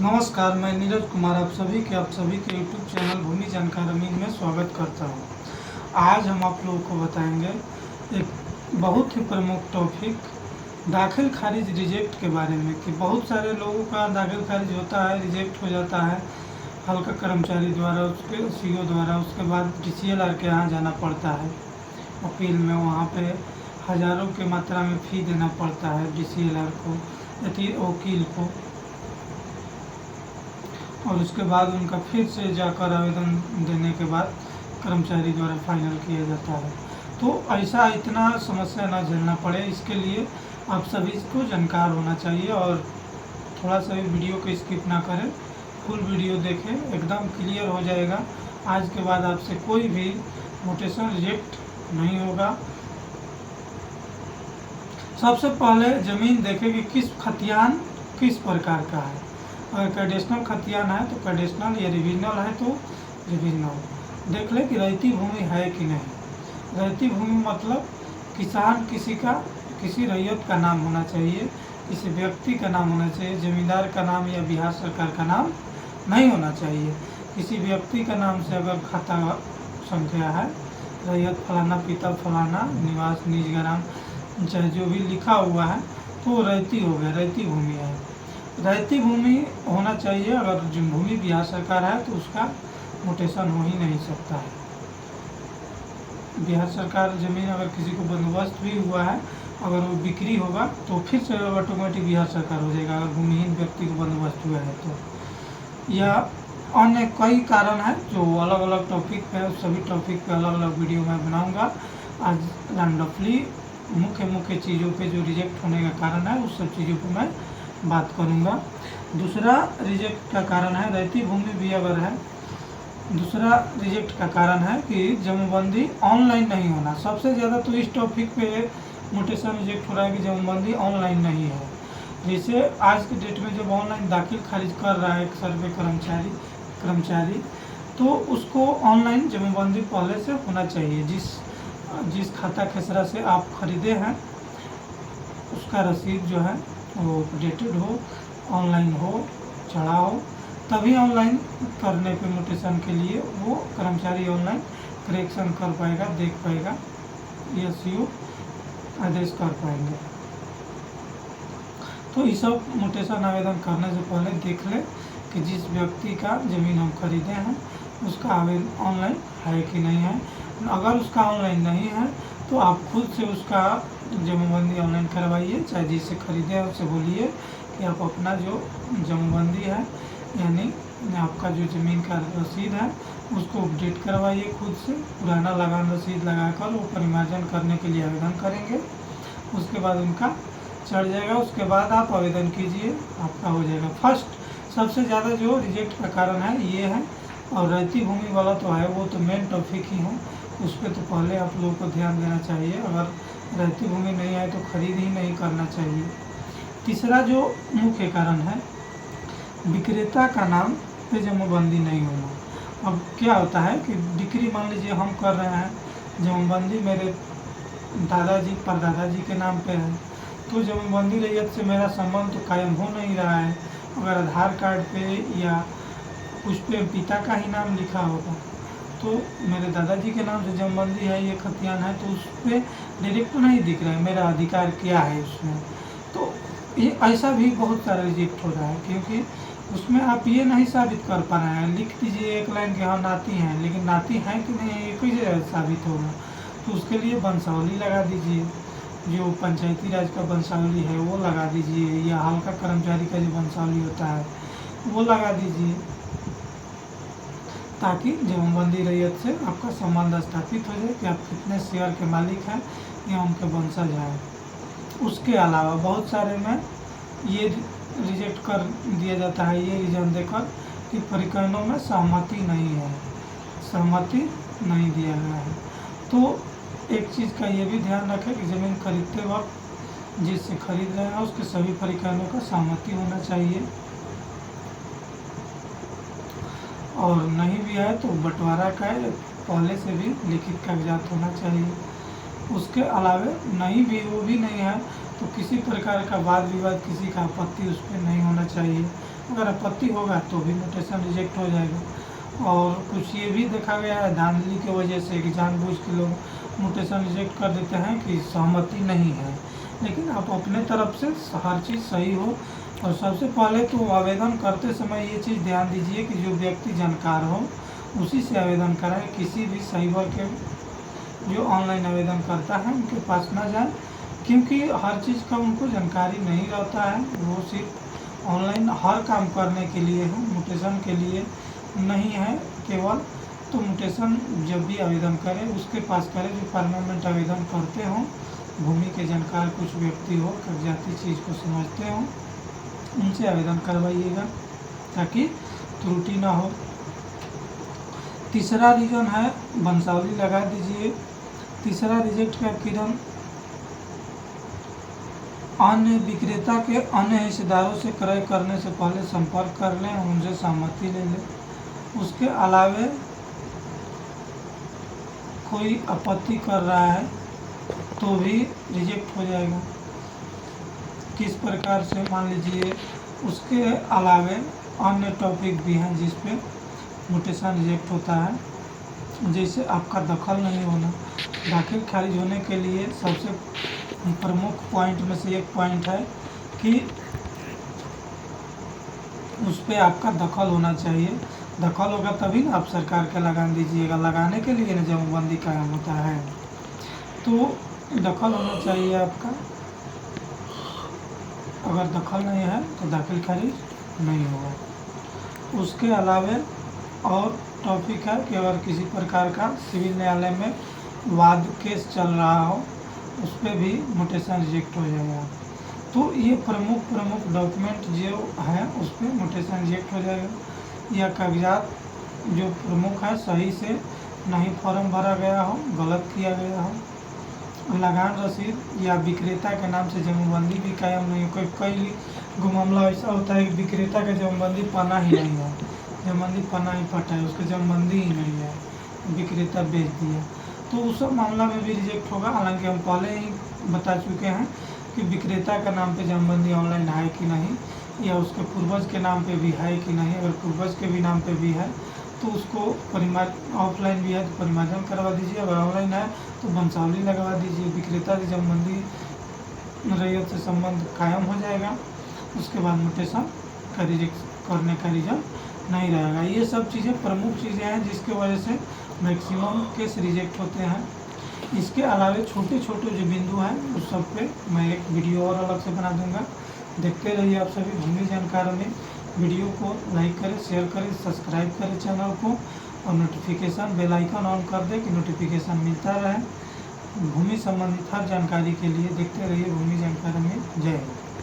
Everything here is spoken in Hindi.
नमस्कार, मैं नीरज कुमार आप सभी के यूट्यूब चैनल भूमि जानकार अमीन में स्वागत करता हूं। आज हम आप लोगों को बताएंगे एक बहुत ही प्रमुख टॉपिक दाखिल खारिज रिजेक्ट के बारे में कि बहुत सारे लोगों का दाखिल खारिज होता है, रिजेक्ट हो जाता है हल्का कर्मचारी द्वारा, उसके सीओ द्वारा। उसके बाद DCLR के यहाँ जाना पड़ता है अपील में, वहाँ पे हज़ारों की मात्रा में फ़ी देना पड़ता है DCLR को, वकील को, और उसके बाद उनका फिर से जाकर आवेदन देने के बाद कर्मचारी द्वारा फाइनल किया जाता है। तो ऐसा इतना समस्या ना झेलना पड़े, इसके लिए आप सभी को जानकार होना चाहिए और थोड़ा सा भी वीडियो को स्किप ना करें, फुल वीडियो देखें, एकदम क्लियर हो जाएगा। आज के बाद आपसे कोई भी मोटेशन रिजेक्ट नहीं होगा। सबसे पहले ज़मीन देखें कि किस खतियान किस प्रकार का है। अगर कैडेशनल खतियान है तो कैडेशनल, या रिविजनल है तो रिविजनल। देख ले कि रैयती भूमि है कि नहीं। रैयती भूमि मतलब किसान किसी रैयत का नाम होना चाहिए, किसी व्यक्ति का नाम होना चाहिए, जमींदार का नाम या बिहार सरकार का नाम नहीं होना चाहिए। किसी व्यक्ति का नाम से अगर खाता संख्या है, रैयत फलाना, पिता फलाना, निवास निज ग्राम, चाहे जो भी लिखा हुआ है तो रैयती हो गया, रैयती भूमि है। रैयती भूमि होना चाहिए। अगर भूमि बिहार सरकार है तो उसका मोटेशन हो ही नहीं सकता है। बिहार सरकार ज़मीन अगर किसी को बंदोबस्त भी हुआ है, अगर वो बिक्री होगा तो फिर से ऑटोमेटिक बिहार सरकार हो जाएगा, अगर भूमिहीन व्यक्ति को बंदोबस्त हुआ है तो। या अन्य कई कारण है जो अलग अलग टॉपिक पे, सभी टॉपिक पे अलग अलग वीडियो मैं बनाऊँगा। आज रैंडमली मुख्य चीज़ों पे जो रिजेक्ट होने का कारण है उस सब चीज़ों पे मैं बात करूंगा। दूसरा रिजेक्ट का कारण है, रैयती भूमि भी अगर है, दूसरा रिजेक्ट का कारण है कि जमाबंदी ऑनलाइन नहीं होना। सबसे ज़्यादा तो इस टॉपिक पे मोटेशन रिजेक्ट हो रहा है कि जमाबंदी ऑनलाइन नहीं है। जैसे आज के डेट में जब ऑनलाइन दाखिल खारिज कर रहा है एक सर्वे कर्मचारी तो उसको ऑनलाइन जमाबंदी पहले से होना चाहिए। जिस खाता खेसरा से आप खरीदे हैं उसका रसीद जो है वो अपडेटेड हो, ऑनलाइन हो, चढ़ा हो, तभी ऑनलाइन करने पे मोटेशन के लिए वो कर्मचारी ऑनलाइन करेक्शन कर पाएगा, देख पाएगा, या सीओ आदेश कर पाएंगे। तो ये सब मोटेशन आवेदन करने से पहले देख ले कि जिस व्यक्ति का ज़मीन हम खरीदे हैं उसका आवेदन ऑनलाइन है कि नहीं है। अगर उसका ऑनलाइन नहीं है तो आप खुद से उसका जमाबंदी ऑनलाइन करवाइए, चाहे जिससे खरीदे हैं उससे बोलिए कि आप अपना जो जमाबंदी है, यानी आपका जो ज़मीन का रसीद है उसको अपडेट करवाइए खुद से। पुराना लगान रसीद लगाकर वो परिमार्जन करने के लिए आवेदन करेंगे, उसके बाद उनका चढ़ जाएगा, उसके बाद आप आवेदन कीजिए, आपका हो जाएगा। फर्स्ट सबसे ज़्यादा जो रिजेक्ट का कारण है ये है। और रैयती भूमि वाला तो है, वो तो मेन टॉपिक ही है, उस पर तो पहले आप लोगों को ध्यान देना चाहिए। अगर रैयती भूमि नहीं है तो खरीद ही नहीं करना चाहिए। तीसरा जो मुख्य कारण है, विक्रेता का नाम पे जमाबंदी नहीं होना। अब क्या होता है कि बिक्री मान लीजिए हम कर रहे हैं, जमाबंदी मेरे दादाजी परदादाजी के नाम पे है, तो जमाबंदी रैयत से मेरा संबंध तो कायम हो नहीं रहा है। अगर आधार कार्ड पे या उस पर पिता का ही नाम लिखा होगा तो मेरे दादाजी के नाम से जमाबंदी है, ये खतियान है, तो उस पर डायरेक्ट नहीं दिख रहा है मेरा अधिकार क्या है उसमें। तो ये ऐसा भी बहुत सारा रिजेक्ट हो रहा है, क्योंकि उसमें आप ये नहीं साबित कर पा रहे हैं। लिख दीजिए एक लाइन कि हाँ नाती हैं, लेकिन नाती हैं कि नहीं ये कैसे साबित होगा। तो उसके लिए वंशावली लगा दीजिए, जो पंचायती राज का वंशावली है वो लगा दीजिए, या हल्का कर्मचारी का जो वंशावली होता है वो लगा दीजिए, ताकि जमाबंदी रैयत से आपका संबंध स्थापित हो जाए कि आप कितने शेयर के मालिक हैं या उनके वंशज हैं। उसके अलावा बहुत सारे में ये रिजेक्ट कर दिया जाता है, ये रीजन देकर कि परिकरणों में सहमति नहीं है, सहमति नहीं दिया गया है। तो एक चीज़ का ये भी ध्यान रखें कि ज़मीन खरीदते वक्त जिससे खरीद रहे हैं उसके सभी परिकरणों का सहमति होना चाहिए, और नहीं भी है तो बंटवारा का पहले से भी लिखित कागजात होना चाहिए। उसके अलावा नहीं भी, वो भी नहीं है तो किसी प्रकार का वाद विवाद, किसी का आपत्ति उस पर नहीं होना चाहिए। अगर आपत्ति होगा तो भी नोटेशन रिजेक्ट हो जाएगा। और कुछ ये भी देखा गया है धांधली की वजह से कि जानबूझ के लोग नोटेशन रिजेक्ट कर देते हैं कि सहमति नहीं है, लेकिन आप अपने तरफ से हर चीज़ सही हो। और सबसे पहले तो आवेदन करते समय ये चीज़ ध्यान दीजिए कि जो व्यक्ति जानकार हो उसी से आवेदन कराएं। किसी भी साइबर के जो ऑनलाइन आवेदन करता है उनके पास ना जाए, क्योंकि हर चीज़ का उनको जानकारी नहीं रहता है। वो सिर्फ ऑनलाइन हर काम करने के लिए है, म्यूटेशन के लिए नहीं है केवल। तो म्यूटेशन जब भी आवेदन करें उसके पास करें जो परमानेंट आवेदन करते हों, भूमि के जानकार कुछ व्यक्ति हो, कागजाती चीज़ को समझते हों, उनसे आवेदन करवाइएगा ताकि त्रुटि ना हो। तीसरा रीज़न है वंशावली लगा दीजिए। तीसरा रिजेक्ट का किरण अन्य विक्रेता के अन्य हिस्सेदारों से क्रय करने से पहले संपर्क कर लें, उनसे सहमति ले लें। उसके अलावे कोई आपत्ति कर रहा है तो भी रिजेक्ट हो जाएगा। किस प्रकार से, मान लीजिए उसके अलावे अन्य टॉपिक भी हैं जिस पे म्यूटेशन रिजेक्ट होता है, जैसे आपका दखल नहीं होना। दाखिल खारिज होने के लिए सबसे प्रमुख पॉइंट में से एक पॉइंट है कि उस पर आपका दखल होना चाहिए। दखल होगा तभी ना आप सरकार के लगान दीजिएगा, लगाने के लिए ना जमाबंदी कायम होता है। तो दखल होना चाहिए आपका। अगर दखल नहीं है तो दाखिल खारिज नहीं होगा। उसके अलावे और टॉपिक है कि अगर किसी प्रकार का सिविल न्यायालय में वाद केस चल रहा हो उस पर भी म्यूटेशन रिजेक्ट हो जाएगा। तो ये प्रमुख डॉक्यूमेंट जो है उस पर म्यूटेशन रिजेक्ट हो जाएगा। या कागजात जो प्रमुख है सही से नहीं फॉर्म भरा गया हो, गलत किया गया हो, लगान रसीद या विक्रेता के नाम से जमाबंदी भी कायम नहीं हो। कई मामला ऐसा होता है कि विक्रेता का जमाबंदी पन्ना ही नहीं है, जमाबंदी पन्ना ही फटा है, उसका जमाबंदी ही नहीं है, विक्रेता बेच दिया, तो उस सब मामला में भी रिजेक्ट होगा। हालांकि हम पहले ही बता चुके हैं कि विक्रेता का नाम पे जमाबंदी ऑनलाइन है कि नहीं, या उसके पूर्वज के नाम पे भी है कि नहीं। अगर पूर्वज के भी नाम पे भी है तो उसको ऑफलाइन भी है तो परिमार्जन करवा दीजिए। अगर ऑनलाइन है तो वंशावली लगवा दीजिए। विक्रेता की जमाबंदी रैयत से संबंध कायम हो जाएगा। उसके बाद म्यूटेशन का रिजेक्ट करने का रीज़न नहीं रहेगा। ये सब चीज़ें प्रमुख चीज़ें हैं जिसके वजह से मैक्सिमम केस रिजेक्ट होते हैं। इसके अलावे छोटे छोटे जो बिंदु हैं उस सब पे मैं एक वीडियो और अलग से बना दूंगा। देखते रहिए आप सभी भूमि जानकारी में। वीडियो को लाइक करें, शेयर करें, सब्सक्राइब करें चैनल को और नोटिफिकेशन बेल आइकन ऑन कर दें कि नोटिफिकेशन मिलता रहे। भूमि संबंधित हर जानकारी के लिए देखते रहिए भूमि जानकारी में। जय हिंद।